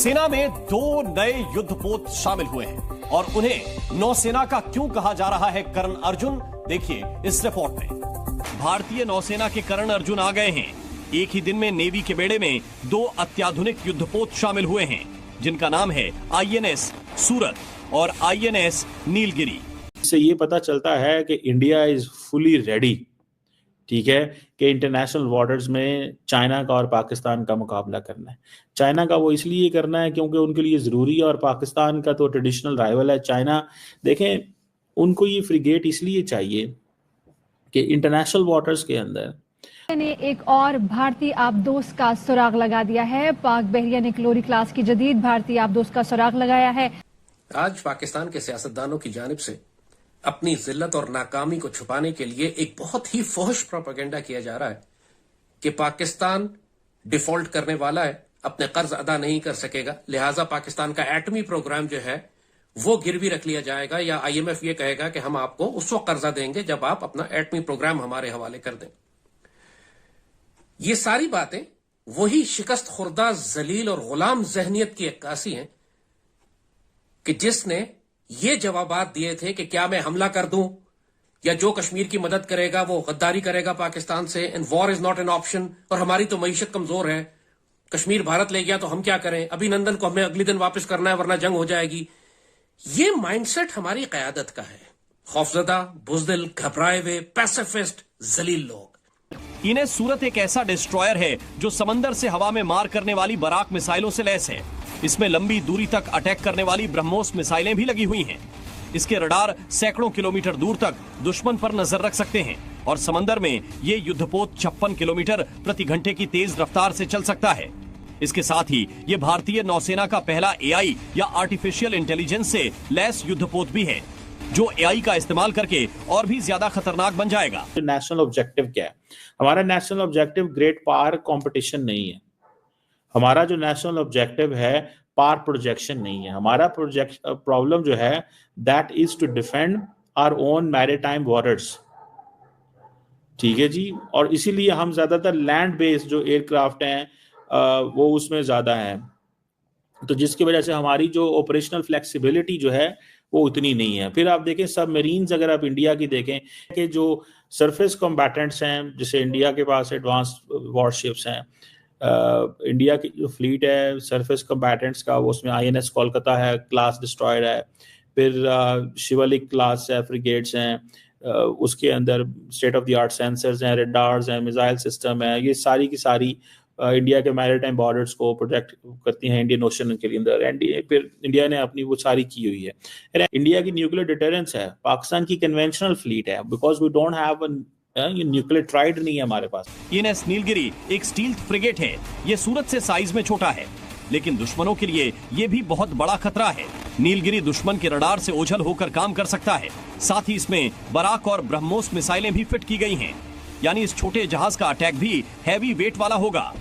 सेना में 2 नए युद्धपोत शामिल हुए हैं और उन्हें नौसेना का क्यों कहा जा रहा है कर्ण अर्जुन, देखिए इस रिपोर्ट में। भारतीय नौसेना के कर्ण अर्जुन आ गए हैं। एक ही दिन में नेवी के बेड़े में 2 अत्याधुनिक युद्धपोत शामिल हुए हैं, जिनका नाम है आईएनएस सूरत और आईएनएस नीलगिरी। इससे ये पता चलता है कि इंडिया इज फुली रेडी, ठीक है, कि इंटरनेशनल वाटर्स में चाइना का और पाकिस्तान का मुकाबला करना है। चाइना का वो इसलिए करना है क्योंकि उनके लिए ज़रूरी है, और पाकिस्तान का तो ट्रेडिशनल राइवल है चाइना। देखें, उनको ये फ्रिगेट इसलिए चाहिए कि इंटरनेशनल वाटर्स के अंदर ने एक और भारतीय आबदोस का सुराग लगा दिया है। पाक बहरिया ने क्लोरी क्लास की जदीद भारतीय आबदोस का सुराग लगाया है। आज पाकिस्तान के सियासतदानों की जानिब से अपनी जिल्लत और नाकामी को छुपाने के लिए एक बहुत ही फोहश प्रोपेगेंडा किया जा रहा है कि पाकिस्तान डिफॉल्ट करने वाला है, अपने कर्ज अदा नहीं कर सकेगा, लिहाजा पाकिस्तान का एटमी प्रोग्राम जो है वो गिरवी रख लिया जाएगा, या आईएमएफ ये कहेगा कि हम आपको उस वक्त कर्जा देंगे जब आप अपना एटमी प्रोग्राम हमारे हवाले कर दें। ये सारी बातें वही शिकस्त खुर्दा जलील और गुलाम जहनियत की अक्कासी हैं कि जिसने ये जवाबात दिए थे कि क्या मैं हमला कर दूं, या जो कश्मीर की मदद करेगा वो गद्दारी करेगा पाकिस्तान से, and war is not an option, और हमारी तो मईशत कमजोर है, कश्मीर भारत ले गया तो हम क्या करें, अभिनंदन को हमें अगले दिन वापस करना है वरना जंग हो जाएगी। ये माइंडसेट हमारी कयादत का है। खौफजदा, बुजदिल, घबराए हुए, पैसिफिस्ट, जलील लोग। इन्हें सूरत एक ऐसा डिस्ट्रॉयर है जो समंदर से हवा में मार करने वाली बराक मिसाइलों से लैस है। इसमें लंबी दूरी तक अटैक करने वाली ब्रह्मोस मिसाइलें भी लगी हुई हैं। इसके रडार सैकड़ों किलोमीटर दूर तक दुश्मन पर नजर रख सकते हैं, और समंदर में ये युद्धपोत 56 किलोमीटर प्रति घंटे की तेज रफ्तार से चल सकता है। इसके साथ ही ये भारतीय नौसेना का पहला एआई या आर्टिफिशियल इंटेलिजेंस से लैस युद्धपोत भी है, जो एआई का इस्तेमाल करके और भी ज्यादा खतरनाक बन जाएगा। नेशनल ऑब्जेक्टिव क्या है? हमारा national objective great power competition नहीं है। हमारा जो नेशनल ऑब्जेक्टिव है पावर प्रोजेक्शन नहीं है। हमारा प्रोजेक्ट प्रॉब्लम जो है that is to defend our own maritime waters, ठीक है जी। और इसीलिए हम ज्यादातर लैंड बेस्ड जो एयरक्राफ्ट हैं वो उसमें ज्यादा है, तो जिसकी वजह से हमारी जो ऑपरेशनल फ्लेक्सिबिलिटी जो है वो उतनी नहीं है। फिर आप देखें सबमरीन्स, अगर आप इंडिया की देखें कि जो सरफेस कॉम्बैटेंट्स हैं, जैसे इंडिया के पास एडवांस वॉरशिप्स हैं, इंडिया की जो फ्लीट है सरफेस कॉम्बैटेंट्स का, वो उसमें आईएनएस कोलकाता है, क्लास डिस्ट्रॉयर है, फिर शिवालिक क्लास है, फ्रिगेट्स हैं, उसके अंदर state of the art sensors हैं, रडार्स हैं, मिसाइल सिस्टम है। ये सारी की सारी इंडिया के मैरीटाइम बॉर्डर्स को प्रोटेक्ट करती हैं इंडियन ओशन के अंदर। फिर इंडिया ने अपनी वो सारी की हुई है। इंडिया की न्यूक्लियर डिटरेंस है, पाकिस्तान की कन्वेंशनल फ्लीट है, बिकॉज वी डोंट हैव ये न्यूक्लियर ट्राइड नहीं है हमारे पास। आईएनएस नीलगिरी एक स्टील्थ फ्रिगेट है। ये सूरत से साइज में छोटा है, लेकिन दुश्मनों के लिए ये भी बहुत बड़ा खतरा है। नीलगिरी दुश्मन के रडार से ओझल होकर काम कर सकता है। साथ ही इसमें बराक और ब्रह्मोस मिसाइलें भी फिट की गई हैं, यानी इस छोटे जहाज का अटैक भी हैवी वेट वाला होगा।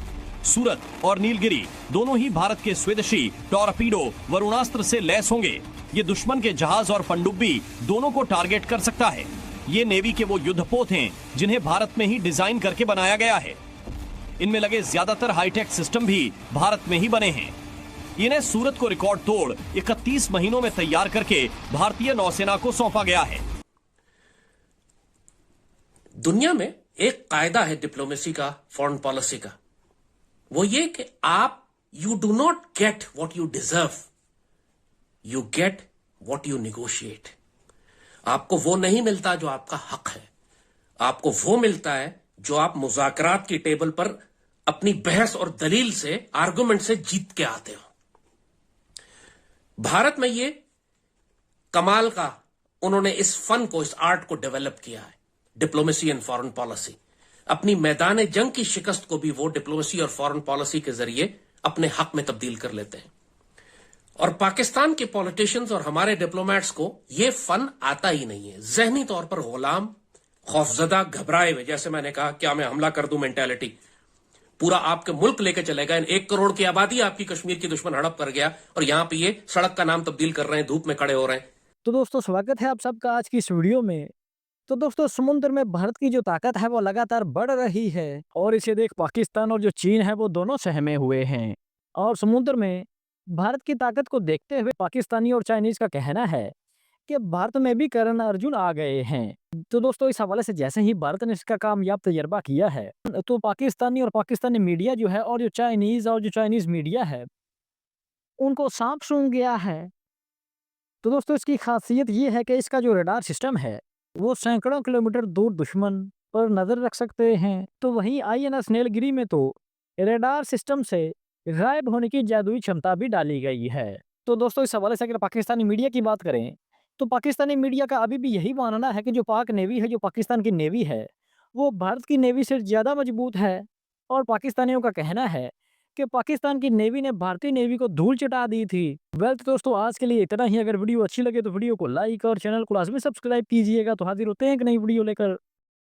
सूरत और नीलगिरी दोनों ही भारत के स्वदेशी टॉरपीडो वरुणास्त्र से लैस होंगे। ये दुश्मन के जहाज और पनडुब्बी दोनों को टारगेट कर सकता है। ये नेवी के वो युद्धपोत हैं जिन्हें भारत में ही डिजाइन करके बनाया गया है। इनमें लगे ज्यादातर हाईटेक सिस्टम भी भारत में ही बने हैं। इन्हें सूरत को रिकॉर्ड तोड़ 31 महीनों में तैयार करके भारतीय नौसेना को सौंपा गया है। दुनिया में एक कायदा है डिप्लोमेसी का, फॉरेन पॉलिसी का, वो ये कि आप you do not get what you deserve, you get what you negotiate. आपको वो नहीं मिलता जो आपका हक है, आपको वो मिलता है जो आप मुज़ाकरात की टेबल पर अपनी बहस और दलील से, आर्गुमेंट से जीत के आते हो। भारत में ये कमाल का उन्होंने इस फन को, इस आर्ट को डेवलप किया है, डिप्लोमेसी एंड फॉरेन पॉलिसी। अपनी मैदान जंग की शिकस्त को भी वो डिप्लोमेसी और फॉरेन पॉलिसी के जरिए अपने हक में तब्दील कर लेते हैं। और पाकिस्तान के पॉलिटिशियंस और हमारे डिप्लोमेट्स को ये फन आता ही नहीं है। जहनी तौर पर गुलाम, खौफजदा, घबराए हुए, जैसे मैंने कहा क्या मैं हमला कर दूं मेंटालिटी, पूरा आपके मुल्क लेके चले गए। 1 करोड़ की आबादी आपकी कश्मीर की दुश्मन हड़प कर गया, और यहां पे ये सड़क का नाम तब्दील कर रहे हैं, धूप में खड़े हो रहे हैं। तो दोस्तों स्वागत है आप सबका आज की इस वीडियो में। तो दोस्तों समुद्र में भारत की जो ताकत है वो लगातार बढ़ रही है, और इसे देख पाकिस्तान और जो चीन है वो दोनों सहमे हुए हैं। और समुद्र में भारत की ताकत को देखते हुए पाकिस्तानी और चाइनीज का कहना है कि भारत में भी करण अर्जुन आ गए हैं। तो दोस्तों इस हवाले से जैसे ही भारत ने इसका कामयाब तजर्बा किया है, तो पाकिस्तानी मीडिया जो है और जो चाइनीज मीडिया है, उनको सांप सूंघ गया है। तो दोस्तों इसकी खासियत ये है कि इसका जो रडार सिस्टम है, वो सैकड़ों किलोमीटर दूर दुश्मन पर नजर रख सकते हैं। तो वहीं आईएनएस नीलगिरी में तो रडार सिस्टम से गायब होने की जादुई क्षमता भी डाली गई है। तो दोस्तों इस हवाले से अगर पाकिस्तानी मीडिया की बात करें, तो पाकिस्तानी मीडिया का अभी भी यही मानना है कि जो पाक नेवी है, जो पाकिस्तान की नेवी है, वो भारत की नेवी से ज़्यादा मजबूत है। और पाकिस्तानियों का कहना है कि पाकिस्तान की नेवी ने भारतीय नेवी को धूल चटा दी थी। वेल तो दोस्तों आज के लिए इतना ही। अगर वीडियो अच्छी लगे तो वीडियो को लाइक और चैनल को लाजमी सब्सक्राइब कीजिएगा। तो हाजिर होते हैं एक नई वीडियो लेकर।